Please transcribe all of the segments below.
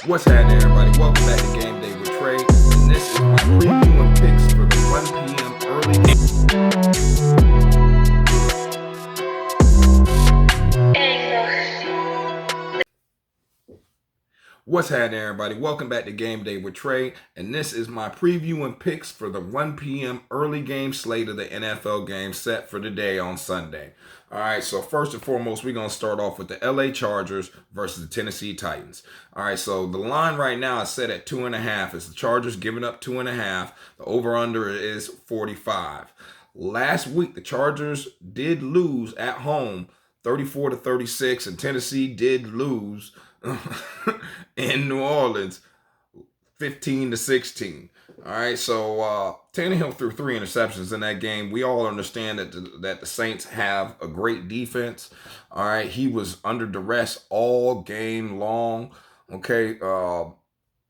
What's happening, everybody? Welcome back to Game Day with Trey. And this is my preview and picks for the 1 p.m. early game. What's happening, everybody? Welcome back to Game Day with Trey. And this is my preview and picks for the 1 p.m. early game slate of the NFL game set for today on Sunday. All right, so first and foremost, we're going to start off with the LA Chargers versus the Tennessee Titans. All right, so the line right now is set at 2.5. It's the Chargers giving up 2.5. The over-under is 45. Last week, the Chargers did lose at home 34-36, and Tennessee did lose in New Orleans 15-16. All right, so Tannehill threw 3 interceptions in that game. We all understand that the Saints have a great defense. All right, he was under duress all game long. Okay,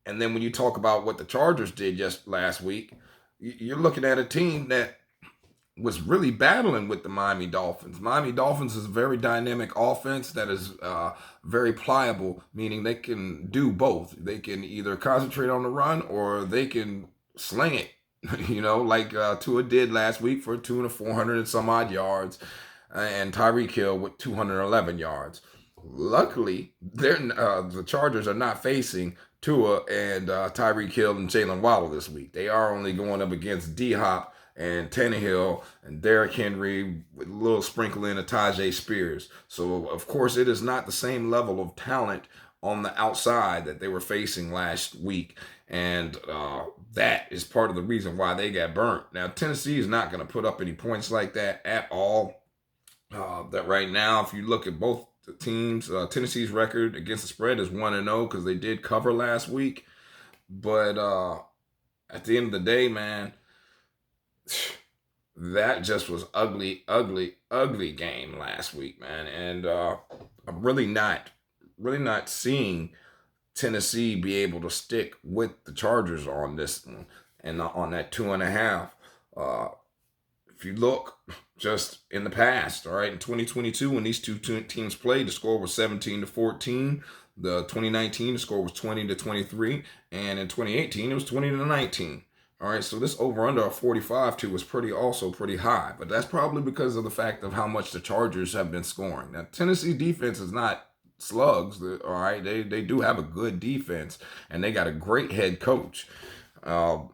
and then when you talk about what the Chargers did just last week, you're looking at a team that was really battling with the Miami Dolphins. Miami Dolphins is a very dynamic offense that is very pliable, meaning they can do both. They can either concentrate on the run or they can sling it, like Tua did last week for 400 and some odd yards, and Tyreek Hill with 211 yards. Luckily, the Chargers are not facing Tua and Tyreek Hill and Jalen Waddle this week. They are only going up against D-Hop and Tannehill and Derrick Henry with a little sprinkle in of Tajay Spears. So, of course, it is not the same level of talent on the outside that they were facing last week. And that is part of the reason why they got burnt. Now, Tennessee is not going to put up any points like that at all. That right now, if you look at both the teams, Tennessee's record against the spread is 1-0 because they did cover last week. But at the end of the day, man, that just was ugly game last week, man. And I'm really not seeing Tennessee be able to stick with the Chargers on this one and on that 2.5. If you look just in the past, all right, in 2022 when these two teams played, the score was 17-14. The 2019 the score was 20-23, and in 2018 it was 20-19. All right, so this over-under of 45 was pretty high, but that's probably because of the fact of how much the Chargers have been scoring. Now, Tennessee defense is not slugs, all right? They do have a good defense, and they got a great head coach,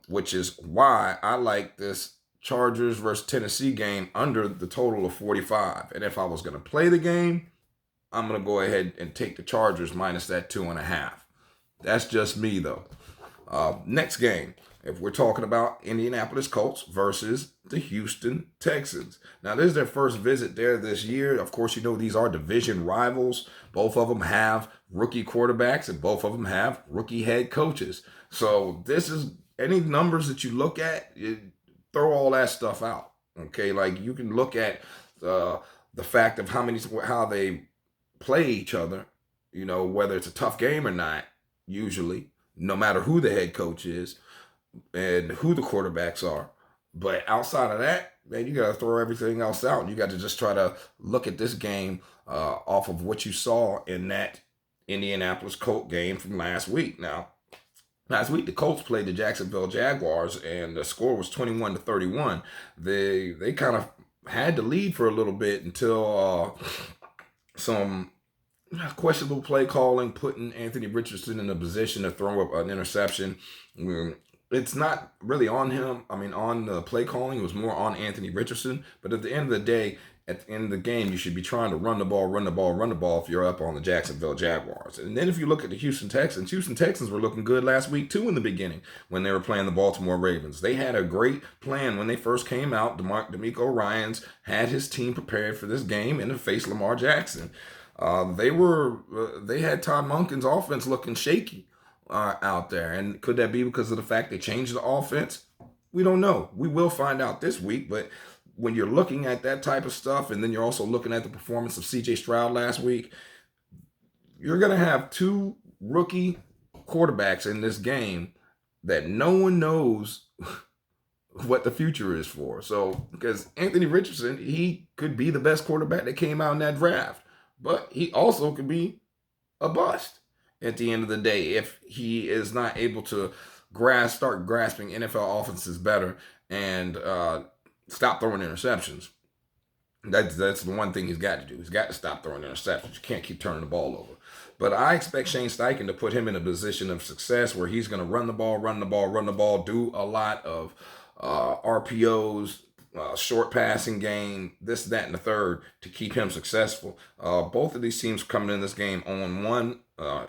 which is why I like this Chargers versus Tennessee game under the total of 45. And if I was going to play the game, I'm going to go ahead and take the Chargers minus that 2.5. That's just me, though. Next game. If we're talking about Indianapolis Colts versus the Houston Texans. Now, this is their first visit there this year. Of course, these are division rivals. Both of them have rookie quarterbacks and both of them have rookie head coaches. So this is any numbers that you look at, throw all that stuff out. Okay, like you can look at the fact of how they play each other, whether it's a tough game or not, usually, no matter who the head coach is and who the quarterbacks are. But outside of that, man, you got to throw everything else out. And you got to just try to look at this game off of what you saw in that Indianapolis Colt game from last week. Now, last week the Colts played the Jacksonville Jaguars, and the score was 21-31. They kind of had to lead for a little bit until some questionable play calling, putting Anthony Richardson in a position to throw up an interception. It's not really on him. On the play calling, it was more on Anthony Richardson. But at the end of the day, at the end of the game, you should be trying to run the ball if you're up on the Jacksonville Jaguars. And then if you look at the Houston Texans were looking good last week too in the beginning when they were playing the Baltimore Ravens. They had a great plan when they first came out. DeMeco Ryans had his team prepared for this game and to face Lamar Jackson. They had Todd Monken's offense looking shaky out there. And could that be because of the fact they changed the offense? We don't know. We will find out this week. But when you're looking at that type of stuff, and then you're also looking at the performance of C.J. Stroud last week, you're going to have two rookie quarterbacks in this game that no one knows what the future is for. So, because Anthony Richardson, he could be the best quarterback that came out in that draft, but he also could be a bust. at the end of the day if he is not able to start grasping NFL offenses better and stop throwing interceptions. That's the one thing he's got to do. He's got to stop throwing interceptions. You can't keep turning the ball over. But I expect Shane Steichen to put him in a position of success where he's going to run the ball, do a lot of RPOs, short passing game, this, that, and the third to keep him successful. Both of these teams coming in this game 0-1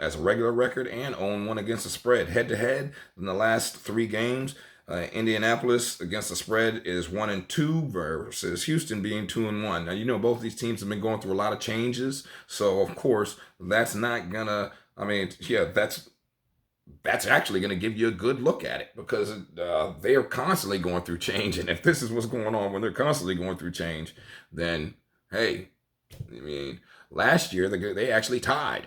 as a regular record and 0-1 against the spread. Head to head in the last 3 games, Indianapolis against the spread is 1-2 versus Houston being 2-1. Now, you know, both these teams have been going through a lot of changes. So, of course, that's not going to, that's actually going to give you a good look at it because they are constantly going through change. And if this is what's going on when they're constantly going through change, then, hey, I mean, last year they actually tied.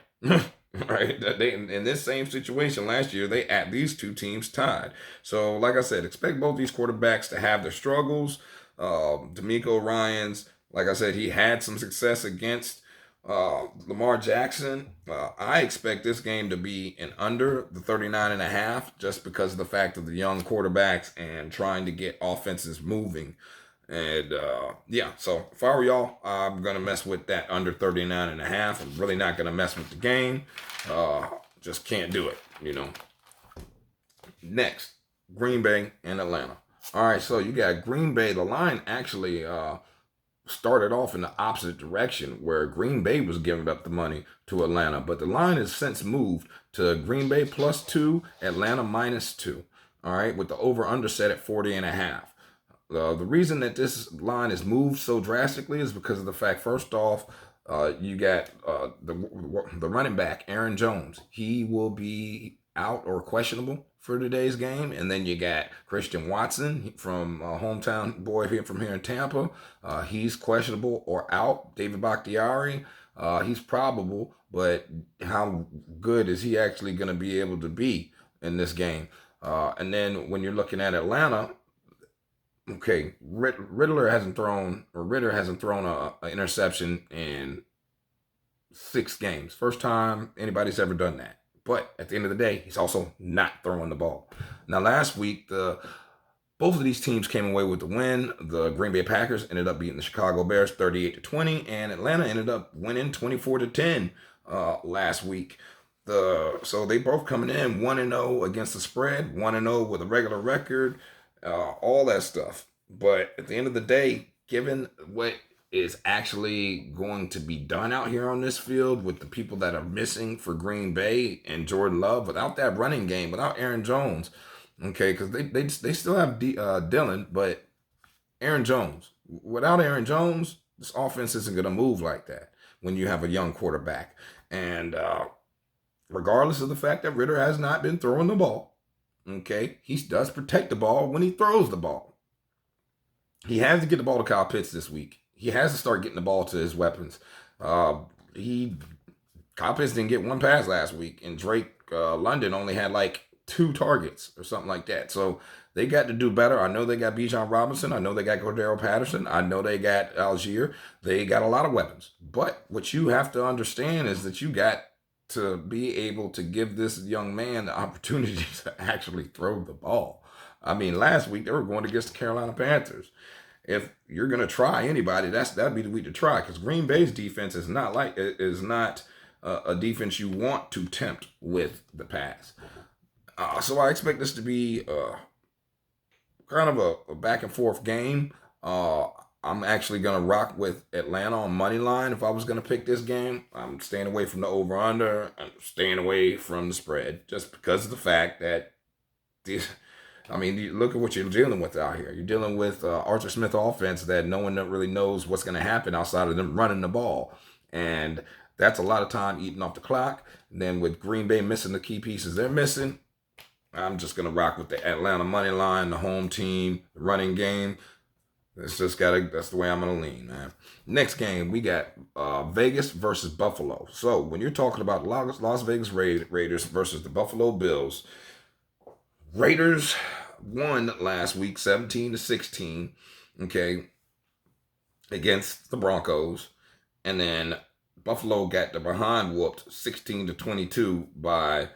Right, they in this same situation last year, these two teams tied. So, like I said, expect both these quarterbacks to have their struggles. D'Amico Ryans, like I said, he had some success against Lamar Jackson. I expect this game to be under the 39.5, just because of the fact of the young quarterbacks and trying to get offenses moving. And so if I were y'all, I'm going to mess with that under 39.5. I'm really not going to mess with the game. Just can't do it, you know. Next, Green Bay and Atlanta. All right, so you got Green Bay. The line actually started off in the opposite direction where Green Bay was giving up the money to Atlanta. But the line has since moved to Green Bay +2, Atlanta -2. All right, with the over-under set at 40.5. The reason that this line has moved so drastically is because of the fact, first off, you got the running back, Aaron Jones. He will be out or questionable for today's game. And then you got Christian Watson from hometown boy here from here in Tampa. He's questionable or out. David Bakhtiari, he's probable, but how good is he actually going to be able to be in this game? And then when you're looking at Atlanta, okay, Ritter hasn't thrown an interception in 6 games. First time anybody's ever done that. But at the end of the day, he's also not throwing the ball. Now, last week, both of these teams came away with the win. The Green Bay Packers ended up beating the Chicago Bears 38-20, and Atlanta ended up winning 24-10 last week. So they both coming in 1-0 against the spread, 1-0 with a regular record. All that stuff. But at the end of the day, given what is actually going to be done out here on this field with the people that are missing for Green Bay and Jordan Love, without that running game, without Aaron Jones, okay, because they still have Dillon, but Aaron Jones, without Aaron Jones, this offense isn't going to move like that when you have a young quarterback. And regardless of the fact that Ritter has not been throwing the ball, okay, he does protect the ball when he throws the ball. He has to get the ball to Kyle Pitts this week. He has to start getting the ball to his weapons. Kyle Pitts didn't get one pass last week, and Drake London only had like 2 targets or something like that. So they got to do better. I know they got Bijan Robinson. I know they got Cordero Patterson. I know they got Algier. They got a lot of weapons. But what you have to understand is that you got to be able to give this young man the opportunity to actually throw the ball. I mean, last week they were going against the Carolina Panthers. If you're going to try anybody, that'd be the week to try, because Green Bay's defense is not a defense you want to tempt with the pass. So I expect this to be kind of a back and forth game. I'm actually going to rock with Atlanta on money line. If I was going to pick this game, I'm staying away from the over-under. I'm staying away from the spread just because of the fact that, look at what you're dealing with out here. You're dealing with Arthur Smith offense that no one really knows what's going to happen outside of them running the ball. And that's a lot of time eating off the clock. And then with Green Bay missing the key pieces they're missing, I'm just going to rock with the Atlanta money line, the home team, the running game. That's the way I'm going to lean, man. Next game, we got Vegas versus Buffalo. So when you're talking about Las Vegas Raiders versus the Buffalo Bills, Raiders won last week 17-16, okay, against the Broncos. And then Buffalo got the behind whooped 16-22 by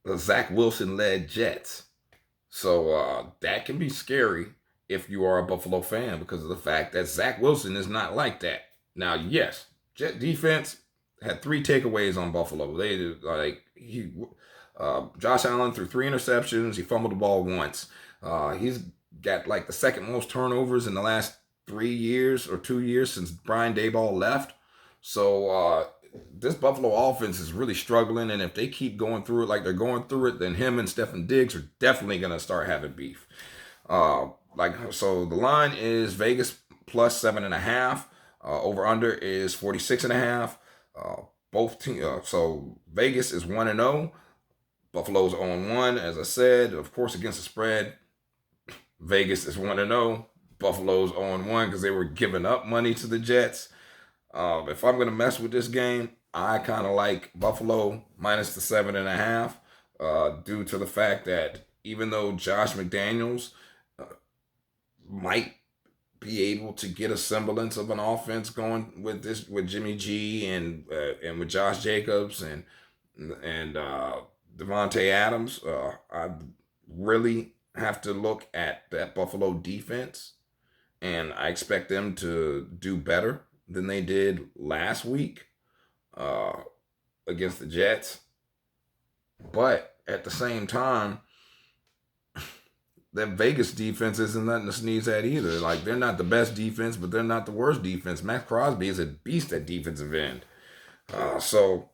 the Zach Wilson led Jets. So that can be scary if you are a Buffalo fan because of the fact that Zach Wilson is not like that. Now, yes, Jet defense had 3 takeaways on Buffalo. They Josh Allen threw 3 interceptions. He fumbled the ball once. He's got like the second most turnovers in the last 3 years or 2 years since Brian Daboll left. So this Buffalo offense is really struggling, and if they keep going through it like they're going through it, then him and Stefon Diggs are definitely gonna start having beef. So the line is Vegas plus 7.5. Over under is 46.5. Both teams. So Vegas is 1-0. Buffalo's 0-1. As I said, of course, against the spread, Vegas is 1-0. Buffalo's 0-1 because they were giving up money to the Jets. If I'm gonna mess with this game, I kind of like Buffalo minus the 7.5, due to the fact that even though Josh McDaniels might be able to get a semblance of an offense going with Jimmy G and with Josh Jacobs and Devontae Adams, I really have to look at that Buffalo defense, and I expect them to do better than they did last week against the Jets. But at the same time, that Vegas defense isn't nothing to sneeze at either. Like, they're not the best defense, but they're not the worst defense. Max Crosby is a beast at defensive end. So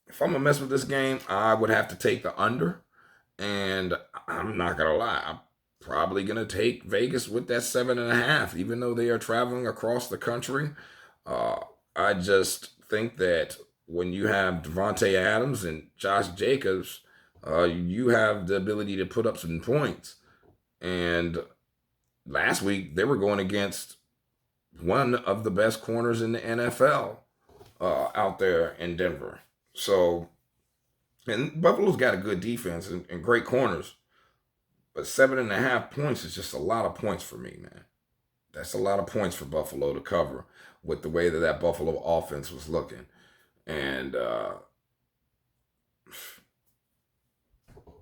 if I'm going to mess with this game, I would have to take the under. And I'm not going to lie, I'm probably going to take Vegas with that 7.5, even though they are traveling across the country. I just think that when you have Devontae Adams and Josh Jacobs, you have the ability to put up some points. And last week, they were going against one of the best corners in the NFL out there in Denver. So, and Buffalo's got a good defense and great corners. But 7.5 points is just a lot of points for me, man. That's a lot of points for Buffalo to cover with the way that Buffalo offense was looking. And,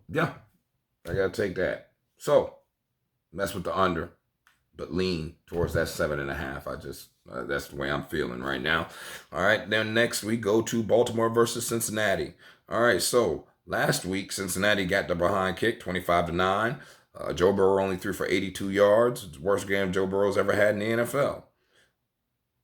yeah, I got to take that. So, mess with the under, but lean towards that 7.5. That's the way I'm feeling right now. All right, then next we go to Baltimore versus Cincinnati. All right, so last week Cincinnati got the behind kick, 25-9. Joe Burrow only threw for 82 yards. It's the worst game Joe Burrow's ever had in the NFL.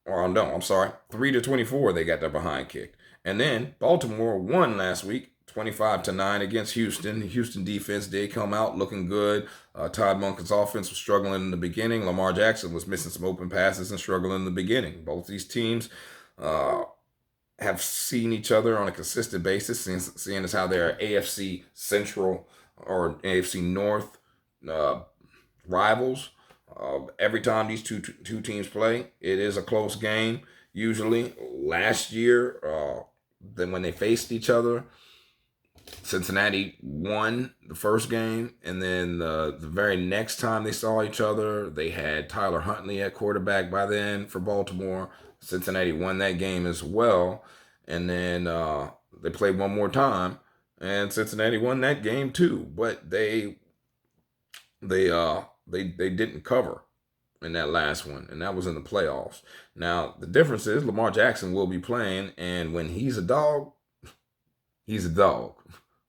Or no, I'm sorry, 3-24 they got their behind kicked. And then Baltimore won last week, 25-9 against Houston. The Houston defense did come out looking good. Todd Monken's offense was struggling in the beginning. Lamar Jackson was missing some open passes and struggling in the beginning. Both these teams have seen each other on a consistent basis, seeing as how they're AFC Central or AFC North rivals. Every time these two teams play, it is a close game. Usually, last year, then when they faced each other, Cincinnati won the first game, and then the very next time they saw each other, they had Tyler Huntley at quarterback by then for Baltimore. Cincinnati won that game as well, and then they played one more time, and Cincinnati won that game too. But they didn't cover in that last one, and that was in the playoffs. Now the difference is Lamar Jackson will be playing, and when he's a dog, he's a dog.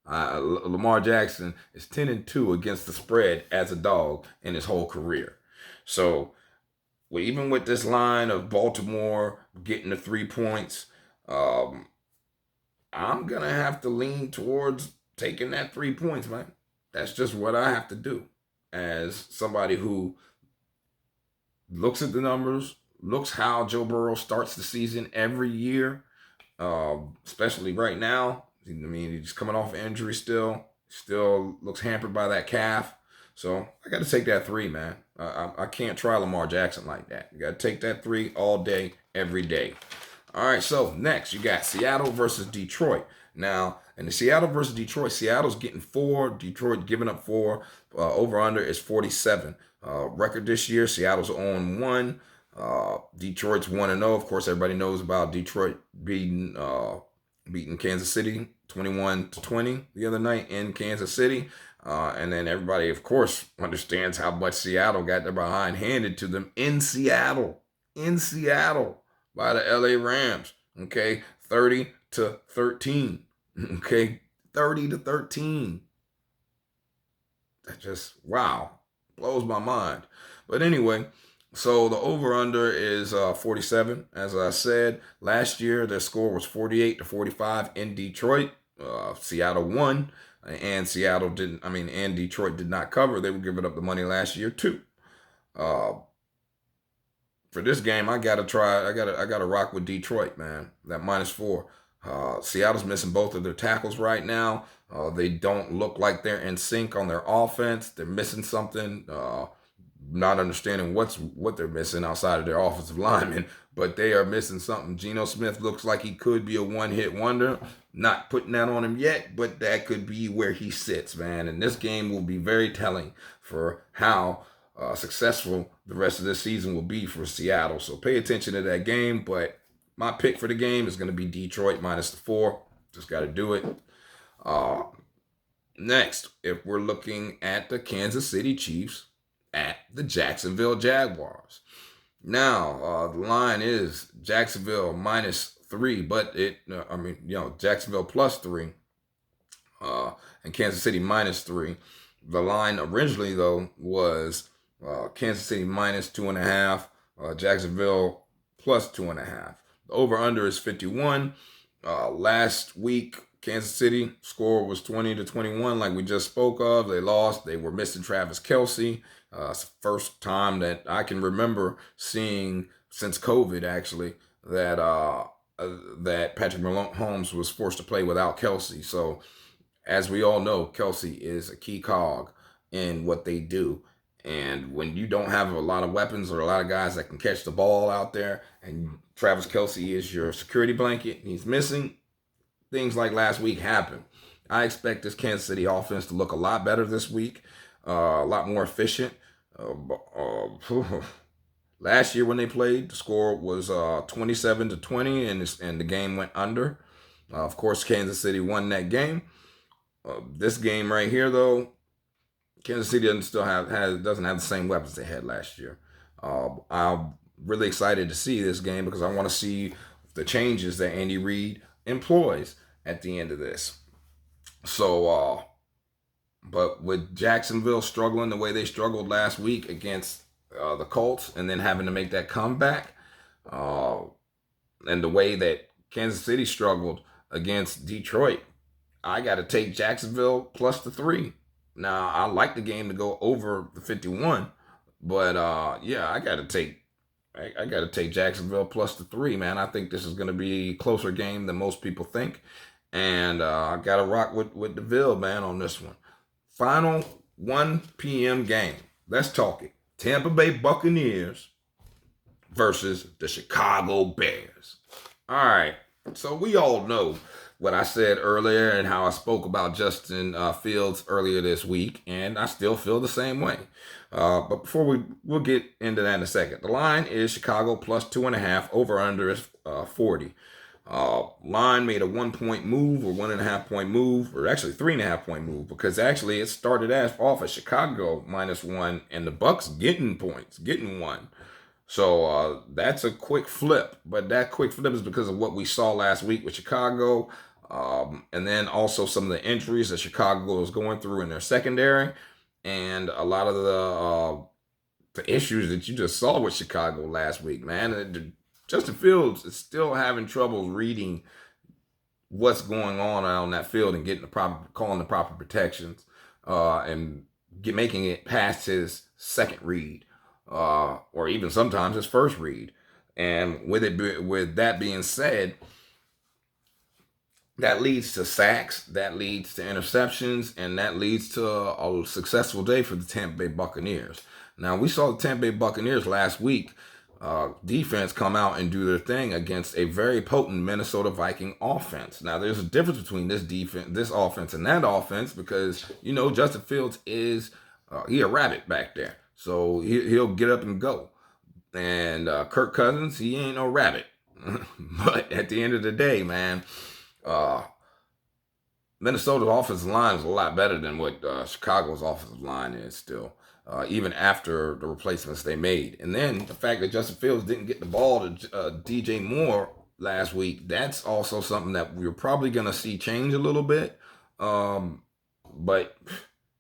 Lamar Jackson is 10-2 against the spread as a dog in his whole career. So, even with this line of Baltimore getting the 3 points, I'm gonna have to lean towards taking that 3 points, man. That's just what I have to do as somebody who looks at the numbers, looks how Joe Burrow starts the season every year, especially right now. I mean, he's coming off injury still looks hampered by that calf. So I got to take that 3, man. I can't try Lamar Jackson like that. You got to take that 3 all day, every day. All right, so next you got Seattle versus Detroit. Now, in the Seattle versus Detroit, Seattle's getting 4, Detroit giving up 4. Over under is 47. Record this year, Seattle's 0-1. Detroit's 1-0. Of course, everybody knows about Detroit beating Kansas City 21-20 the other night in Kansas City. And then everybody, of course, understands how much Seattle got their behind handed to them in Seattle by the LA Rams. Okay, 30-13. Okay, 30-13. That just, wow, blows my mind. But anyway, so the over-under is 47. As I said, last year their score was 48-45 in Detroit. Seattle won, and Detroit did not cover. They were giving up the money last year too. For this game, I gotta rock with Detroit, man. That -4. Seattle's missing both of their tackles right now. They don't look like they're in sync on their offense. They're missing something. Not understanding what they're missing outside of their offensive linemen, but they are missing something. Geno Smith looks like he could be a one-hit wonder. Not putting that on him yet, but that could be where he sits, man. And this game will be very telling for how successful the rest of this season will be for Seattle. So pay attention to that game. But my pick for the game is going to be Detroit -4. Just got to do it. Next, if we're looking at the Kansas City Chiefs at the Jacksonville Jaguars. Now, the line is Jacksonville -3, but Jacksonville +3, and Kansas City -3. The line originally, though, was Kansas City -2.5, Jacksonville +2.5. The over-under is 51. Last week, Kansas City score was 20-21, like we just spoke of. They lost. They were missing Travis Kelce. It's the first time that I can remember seeing since COVID, actually, that Patrick Mahomes was forced to play without Kelce. So, as we all know, Kelce is a key cog in what they do. And when you don't have a lot of weapons or a lot of guys that can catch the ball out there, and Travis Kelce is your security blanket, and he's missing, things like last week happen. I expect this Kansas City offense to look a lot better this week, a lot more efficient. Last year when they played, the score was 27-20, and the game went under. Of course, Kansas City won that game. This game right here, though, Kansas City doesn't have the same weapons they had last year. I'm really excited to see this game because I want to see the changes that Andy Reid employs at the end of this. So, but with Jacksonville struggling the way they struggled last week against the Colts, and then having to make that comeback, and the way that Kansas City struggled against Detroit, I got to take Jacksonville +3. Now, I like the game to go over the 51, but I got to take Jacksonville +3, man. I think this is going to be a closer game than most people think, and I got to rock with DeVille, man, on this one. Final 1 p.m. game. Let's talk it. Tampa Bay Buccaneers versus the Chicago Bears. All right, so we all know what I said earlier and how I spoke about Justin Fields earlier this week, and I still feel the same way. But before we'll get into that in a second. The line is Chicago +2.5. Over under is 40. Line made a 1-point move or 1.5-point move, or actually 3.5-point move, because actually it started off at Chicago -1 and the Bucks getting points, getting 1. So that's a quick flip, but that quick flip is because of what we saw last week with Chicago, and then also some of the injuries that Chicago is going through in their secondary, and a lot of the issues that you just saw with Chicago last week, man. Justin Fields is still having trouble reading what's going on that field and calling the proper protections, and making it past his second read, or even sometimes his first read. And with that being said, that leads to sacks, that leads to interceptions, and that leads to a successful day for the Tampa Bay Buccaneers. Now, we saw the Tampa Bay Buccaneers last week defense come out and do their thing against a very potent Minnesota Viking offense. Now, there's a difference between this offense and that offense, because Justin Fields is he a rabbit back there, so he'll get up and go. And Kirk Cousins, he ain't no rabbit. But at the end of the day, man, Minnesota's offensive line is a lot better than what Chicago's offensive line is still, even after the replacements they made. And then the fact that Justin Fields didn't get the ball to DJ Moore last week, that's also something that we're probably going to see change a little bit. But,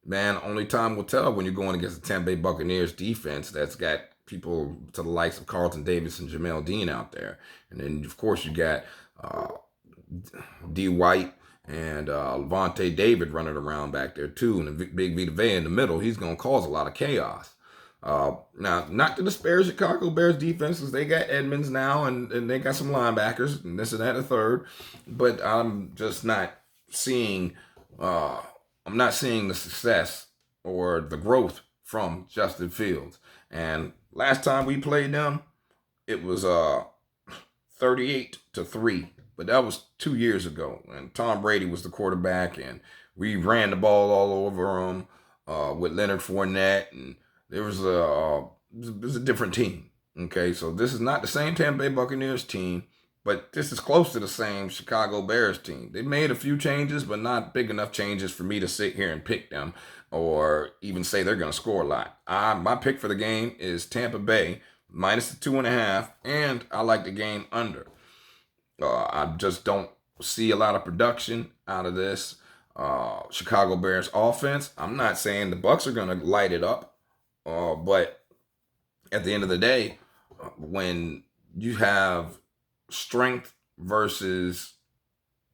man, only time will tell when you're going against the Tampa Bay Buccaneers defense that's got people to the likes of Carlton Davis and Jamel Dean out there. And then, of course, you got D. White and Levante David running around back there too, and the Big Vita Vea in the middle. He's going to cause a lot of chaos. Now, not to disparage Chicago Bears defenses. They got Edmonds now, and they got some linebackers, and this and that, a third. But I'm just not seeing. I'm not seeing the success or the growth from Justin Fields. And last time we played them, it was 38-3. But that was 2 years ago, and Tom Brady was the quarterback, and we ran the ball all over him with Leonard Fournette, and it was a different team. Okay, so this is not the same Tampa Bay Buccaneers team, but this is close to the same Chicago Bears team. They made a few changes, but not big enough changes for me to sit here and pick them or even say they're going to score a lot. My pick for the game is Tampa Bay minus the 2.5, and I like the game under. I just don't see a lot of production out of this Chicago Bears offense. I'm not saying the Bucs are going to light it up, but at the end of the day, when you have strength versus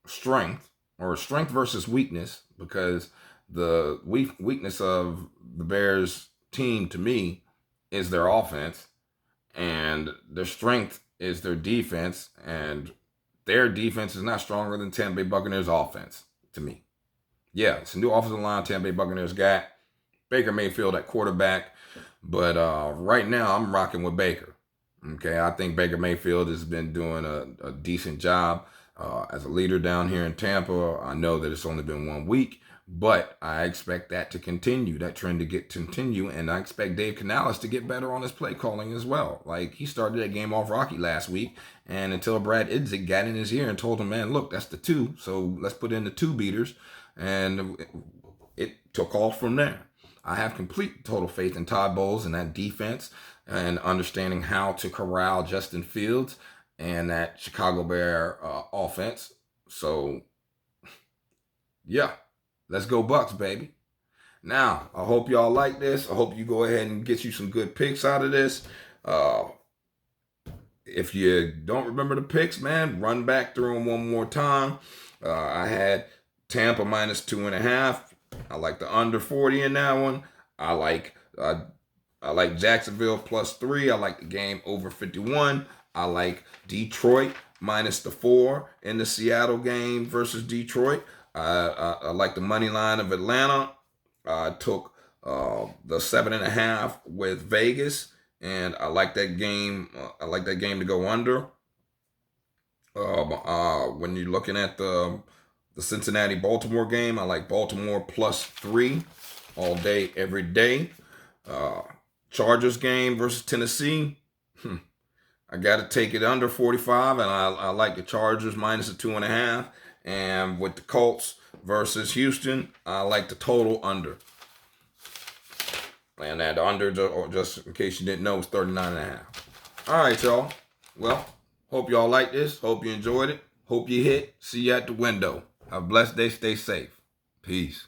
strength, or strength versus weakness, because the weakness of the Bears team to me is their offense, and their strength is their defense, and their defense is not stronger than Tampa Bay Buccaneers offense to me. Yeah, it's a new offensive line Tampa Bay Buccaneers got. Baker Mayfield at quarterback. But right now I'm rocking with Baker. Okay, I think Baker Mayfield has been doing a decent job as a leader down here in Tampa. I know that it's only been 1 week, but I expect that to continue, that trend to continue, and I expect Dave Canales to get better on his play calling as well. Like, he started that game off rocky last week, and until Brad Idzik got in his ear and told him, man, look, that's the 2, so let's put in the 2 beaters, and it took off from there. I have complete total faith in Todd Bowles and that defense and understanding how to corral Justin Fields and that Chicago Bear offense. So, yeah. Let's go Bucs, baby. Now, I hope y'all like this. I hope you go ahead and get you some good picks out of this. If you don't remember the picks, man, run back through them one more time. I had Tampa minus 2.5. I like the under 40 in that one. I like Jacksonville plus 3. I like the game over 51. I like Detroit minus the 4 in the Seattle game versus Detroit. I like the money line of Atlanta. I took the 7.5 with Vegas, and I like that game. I like that game to go under. When you're looking at the Cincinnati-Baltimore game, I like Baltimore plus 3 all day, every day. Chargers game versus Tennessee. I got to take it under 45, and I like the Chargers minus the 2.5. And with the Colts versus Houston, I like the total under. And that under, just in case you didn't know, was 39.5. All right, y'all. Well, hope y'all like this. Hope you enjoyed it. Hope you hit. See you at the window. Have a blessed day. Stay safe. Peace.